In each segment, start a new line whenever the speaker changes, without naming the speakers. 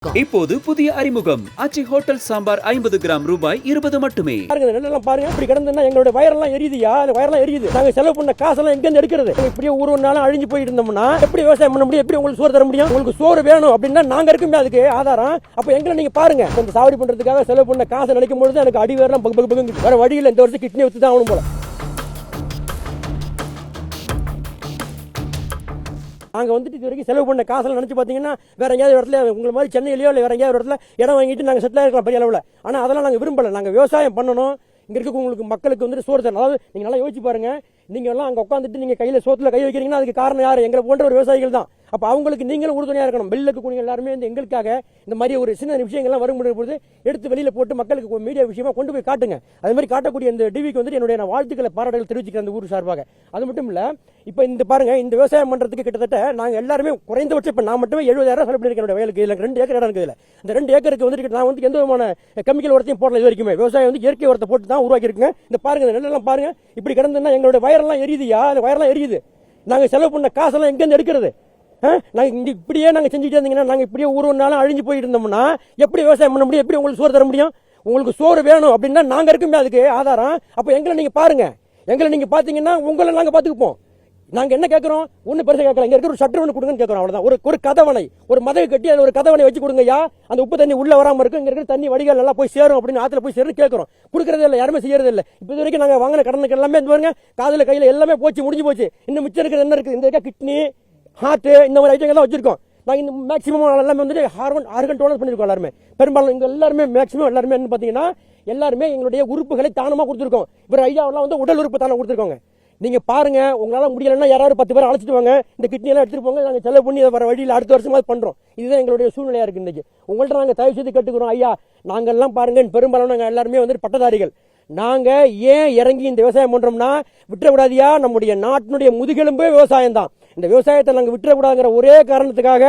இப்போது புதிய அறிமுகம் ஆச்சி ஹோட்டல் சாம்பார் 50 கிராம் ரூபாய் 20 மட்டுமே.
பாருங்க இப்படி கிடந்தா எங்களோட வயரெல்லாம் எரியுதுயா, வயரெல்லாம் எரியுது. நாங்க செலவு பண்ண காசெல்லாம் எங்க இருந்து எடுக்கிறது? இப்படியே ஒரு நாளும் அழிஞ்சு போயிட்டு இருந்தோம்னா எப்படி விவசாயம் பண்ண முடியும்? எப்படி உங்களுக்கு சோறு தர முடியும்? உங்களுக்கு சோறு வேணும் அப்படின்னா நாங்க இருக்குமே அதுக்கு ஆதாரம். அப்ப எங்களை நீங்க பாருங்க. இந்த சாவடி பண்றதுக்காக செலவு பண்ண காசை நினைக்கும் பொழுது எனக்கு அடி வேறலாம் வேற வழியில் இந்த வருஷம் கிட்னி வச்சு தான் ஆகணும் போல. நாங்கள் வந்துட்டு இது வரைக்கும் செலவு பண்ண காசெல்லாம் நினச்சி பார்த்தீங்கன்னா வேற எங்கேயாவது இடத்துல உங்களை மாதிரி சென்னையிலையோ இல்லை வேற எங்கேயாவது இடத்துல இடம் வாங்கிட்டு நாங்கள் செட்டில் இருக்கலாம் பெரிய அளவில். ஆனால் அதெல்லாம் நாங்கள் விரும்பலை. நாங்கள் விவசாயம் பண்ணணும், இங்கே இருக்க உங்களுக்கு மக்களுக்கு வந்துட்டு சோறு தரணும். அதாவது நீங்கள் நல்லா யோசிச்சு பாருங்க, நீங்கள் எல்லாம் அங்கே உட்காந்துட்டு நீங்கள் கையில் சோத்தில் கை வைக்கிறீங்கன்னா அதுக்கு காரணம் யார்? எங்களை போன்ற ஒரு விவசாயிகள் தான். அப்போ அவங்களுக்கு நீங்களும் உறுதுணையாக இருக்கணும். வெளியில் இருக்கக்கூடிய எல்லாருமே வந்து எங்களுக்காக இந்த மாதிரி ஒரு சின்ன விஷயங்கள்லாம் வரும்போது எடுத்து வெளியில் போட்டு மக்களுக்கு மீடியா விஷயமா கொண்டு போய் காட்டுங்க. அது மாதிரி காட்டக்கூடிய இந்த டிவிக்கு வந்துட்டு என்னுடைய வாழ்த்துக்களை பாராட்டுகள் தெரிவிச்சுக்கிறேன் அந்த ஊர் சார்பாக. அது மட்டும் இல்லை, இப்போ இந்த பாருங்க, இந்த விவசாயம் பண்ணுறதுக்கு கிட்டத்தட்ட நாங்கள் எல்லாருமே குறைந்தபட்சம் இப்போ நான் மட்டுமே 70,000 செலவு பண்ணியிருக்கேன் என்னோட வயலுக்கு. இல்லை 2 ஏக்கர் இடம் இருக்குது. இந்த 2 ஏக்கருக்கு வந்துட்டு நான் வந்து எந்த விதமான கெமிக்கல் உரத்தையும் போடல இது வரைக்குமே. விவசாயம் வந்து இயற்கை உரத்தை போட்டு தான் உருவாக்கி இருக்குங்க. இந்த பாருங்க, இந்த நெல்லெல்லாம் பாருங்க இப்படி கிடந்தா எங்களோட வயரெல்லாம் எரியுதுயா, வயரெல்லாம் எரியுது. நாங்கள் செலவு பண்ண காசெல்லாம் எங்கேருந்து எடுக்கிறது? நாங்கள் இங்கே இப்படியே நாங்கள் செஞ்சுட்டு இருந்தீங்கன்னா நாங்கள் இப்படியே ஒரு நாளும் அழிஞ்சு போயிட்டு இருந்தோம்னா எப்படி விவசாயம் பண்ண முடியும்? எப்படி உங்களுக்கு சோறு தர முடியும்? உங்களுக்கு சோறு வேணும் அப்படின்னா நாங்கள் இருக்குமே அதுக்கு ஆதாரம். அப்போ எங்களை நீங்கள் பாருங்க. எங்களை நீங்கள் பார்த்தீங்கன்னா உங்களை நாங்கள் பார்த்துக்குப்போம். நாங்கள் என்ன கேட்குறோம்? ஒன்றும் பெருசாக கேட்கல. இங்கே இருக்கிற ஒரு சட்டர் ஒன்று கொடுங்கன்னு கேட்குறோம், அவ்வளோதான். ஒரு கதவணை, ஒரு மதகு கட்டி அதில் ஒரு கதவணை வச்சு கொடுங்கய்யா. அந்த உப்பு தண்ணி உள்ள வராமல் இருக்கும், இங்கே இருக்கிற தண்ணி வடிகால் நல்லா போய் சேரும் அப்படின்னு ஆற்றுல போய் சேரும் கேட்குறோம். கொடுக்குறதே இல்லை, யாருமே செய்யறது இல்லை. இப்போ இது வரைக்கும் நாங்கள் வாங்கின கடனுக்கு எல்லாமே இந்த பாருங்க காதில் கையில் எல்லாமே போச்சு, முடிஞ்சு போச்சு. இன்னும் மிச்சம் இருக்கிறது என்ன இருக்குது? இந்த இருக்க கிட்னி, ஹார்ட்டு, இந்த மாதிரி ஐட்டங்கள்லாம் வச்சிருக்கோம். நாங்கள் இந்த மேக்ஸிமம் எல்லாமே வந்துட்டு ஆர்கன் டோனர் பண்ணியிருக்கோம். எல்லாருமே பெரும்பாலும் இங்கே எல்லாருமே மேக்ஸிமம் எல்லாருமே என்ன பார்த்தீங்கன்னா எல்லாருமே எங்களுடைய உறுப்புகளை தானமாக கொடுத்துருக்கோம். இப்போ ஐயாவெல்லாம் வந்து உடல் உறுப்பு தானே கொடுத்துருக்கோங்க. நீங்கள் பாருங்க, உங்களால் முடியலைன்னா யாராவது 10 பேர் அழைச்சிட்டு வாங்க, இந்த கிட்னியெல்லாம் எடுத்துட்டு போங்க. நாங்கள் செலவு பண்ணி வர வழியில் அடுத்த வருஷமாவது பண்ணுறோம். இதுதான் எங்களுடைய சூழ்நிலையாக இருக்குது. இன்றைக்கி உங்கள்கிட்ட நாங்கள் தயவு செய்து கேட்டுக்கிறோம், ஐயா நாங்கள்லாம் பாருங்க பெரும்பாலும் நாங்கள் எல்லாருமே வந்துட்டு பட்டதாரிகள். நாங்கள் ஏன் இறங்கி இந்த விவசாயம் பண்ணுறோம்னா விட்டுறக்கூடாதியா, நம்முடைய நாட்டினுடைய முதுகெலும்பே விவசாயம் தான். இந்த விவசாயத்தை நாங்கள் விட்டுறக்கூடாதுங்கிற ஒரே காரணத்துக்காக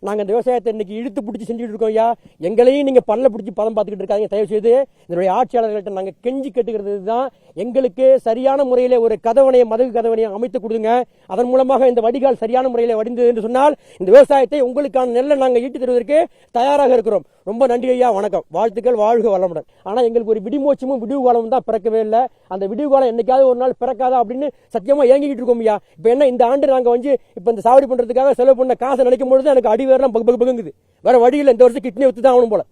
நாங்கள் இந்த விவசாயத்தை இன்னைக்கு இழுத்து பிடிச்சி செஞ்சுட்டு இருக்கோம். ஐயா எங்களையும் நீங்கள் பல்ல பிடிச்சி பதம் பார்த்துக்கிட்டு இருக்காங்க. தயவு செய்து இதனுடைய ஆட்சியாளர்கள்ட்ட நாங்கள் கெஞ்சி கேட்டுக்கிறது தான், எங்களுக்கு சரியான முறையில் ஒரு கதவணையை, மதகு கதவணையை அமைத்து கொடுங்க. அதன் மூலமாக இந்த வடிகால் சரியான முறையில் வடிந்தது என்று சொன்னால் இந்த விவசாயத்தை உங்களுக்கான நெல்லை நாங்கள் ஈட்டு தருவதற்கு தயாராக இருக்கிறோம். ரொம்ப நன்றி ஐயா, வணக்கம், வாழ்த்துக்கள், வாழ்க வளமுடன். ஆனால் எங்களுக்கு ஒரு விடிமோச்சமும் விடிவு காலமும் தான் பிறக்கவே இல்லை. அந்த விடிவு காலம் என்னைக்காவது ஒரு நாள் பிறக்காதா அப்படின்னு சத்தியமாக ஏங்கிக்கிட்டு இருக்கோம் ஐயா. இப்போ என்ன இந்த ஆண்டு நாங்கள் வந்து இப்போ இந்த சாவடி பண்ணுறதுக்காக செலவு பண்ண காசை நினைக்கும் பொழுது எனக்கு அடி வேறலாம் பகுங்குது. வேற வழியில் இந்த வருஷம் கிட்னியை வித்து தான் ஆகணும் போல.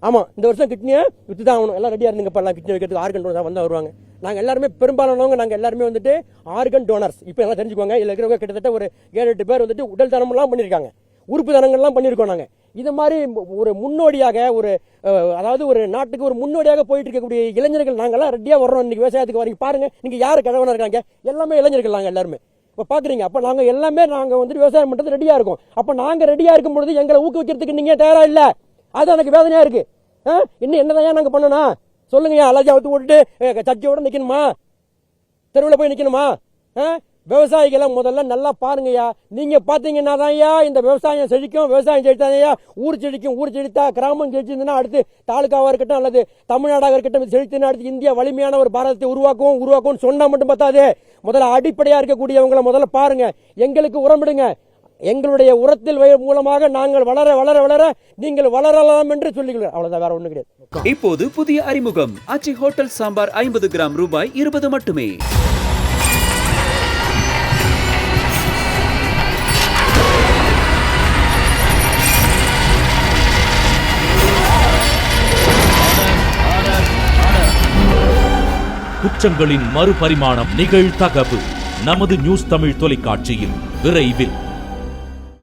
ஆமாம், இந்த வருஷம் கிட்னியை வித்து தான் ஆகணும். எல்லாம் ரெடியாக இருந்துங்க. இப்போ எல்லாம் கிட்னி வைக்கிறதுக்கு ஆர்கன் டோனர்ஸ் வந்தால் வருவாங்க. நாங்கள் எல்லாருமே பெரும்பாலானவங்க நாங்கள் எல்லாருமே வந்துட்டு ஆர்கன் டோனர்ஸ். இப்போ எல்லாம் தெரிஞ்சுக்கோங்க. இதில் இருக்கிறவங்க கிட்டத்தட்ட ஒரு 7-8 பேர் வந்துட்டு உடல் தானம்லாம் பண்ணியிருக்காங்க, உறுப்பு தானங்கள்லாம் பண்ணியிருக்கோம். நாங்கள் இது மாதிரி ஒரு முன்னோடியாக அதாவது ஒரு நாட்டுக்கு ஒரு முன்னோடியாக போயிட்டு இருக்கக்கூடிய இளைஞர்கள் நாங்கள்லாம் ரெடியாக வர்றோம். இன்னைக்கு விவசாயத்துக்கு வரீங்க பாருங்க, நீங்கள் யார் கிழவனா இருக்காங்க? எல்லாமே இளைஞர்கள் நாங்கள் எல்லாருமே. இப்போ பார்க்குறீங்க, அப்போ நாங்கள் எல்லாமே நாங்கள் வந்துட்டு விவசாயம் பண்ணுறது ரெடியாக இருக்கும். அப்போ நாங்கள் ரெடியாக இருக்கும் பொழுது எங்களை ஊக்குவிக்கிறதுக்கு நீங்கள் தயாராக இல்லை. அது எனக்கு வேதனையாக இருக்குது. இன்னும் என்னதான் நாங்கள் பண்ணணும் சொல்லுங்க? அலஜா ஊற்றி விட்டுட்டு சர்ச்சையோடு நிற்கணுமா? தெருவில் போய் நிற்கணுமா? விவசாயிகளை முதல்ல நல்லா பாருங்கய்யா. நீங்க பாத்தீங்கன்னா தான் இந்த விவசாயம் செழிக்கும். விவசாயம் செழித்தாதையா ஊர் செழிக்கும். ஊர் செழித்தா கிராமம் செழிச்சிருந்தா அடுத்து தாலுக்காவா இருக்கட்டும் அல்லது தமிழ்நாடாக இருக்கட்டும் செழித்துனா அடுத்து இந்தியா வலிமையான ஒரு பாரதத்தை உருவாக்கும் சொன்னா மட்டும் பார்த்தாது. முதல்ல அடிப்படையா இருக்கக்கூடியவங்களை முதல்ல பாருங்க. எங்களுக்கு உரமிடுங்க. எங்களுடைய உரத்தில் மூலமாக நாங்கள் வளர வளர வளர நீங்கள் வளரலாம் என்று சொல்லிக்கிறோம். அவ்வளவுதான், வேற ஒண்ணு கிடையாது.
இப்போது புதிய அறிமுகம் ஆச்சி ஹோட்டல் சாம்பார் 50 கிராம் ரூபாய் 20 மட்டுமே.
குற்றங்களின் மறுபரிமாணம் நிகழ்தகவு நமது நியூஸ் தமிழ் தொலைக்காட்சியில் விரைவில்.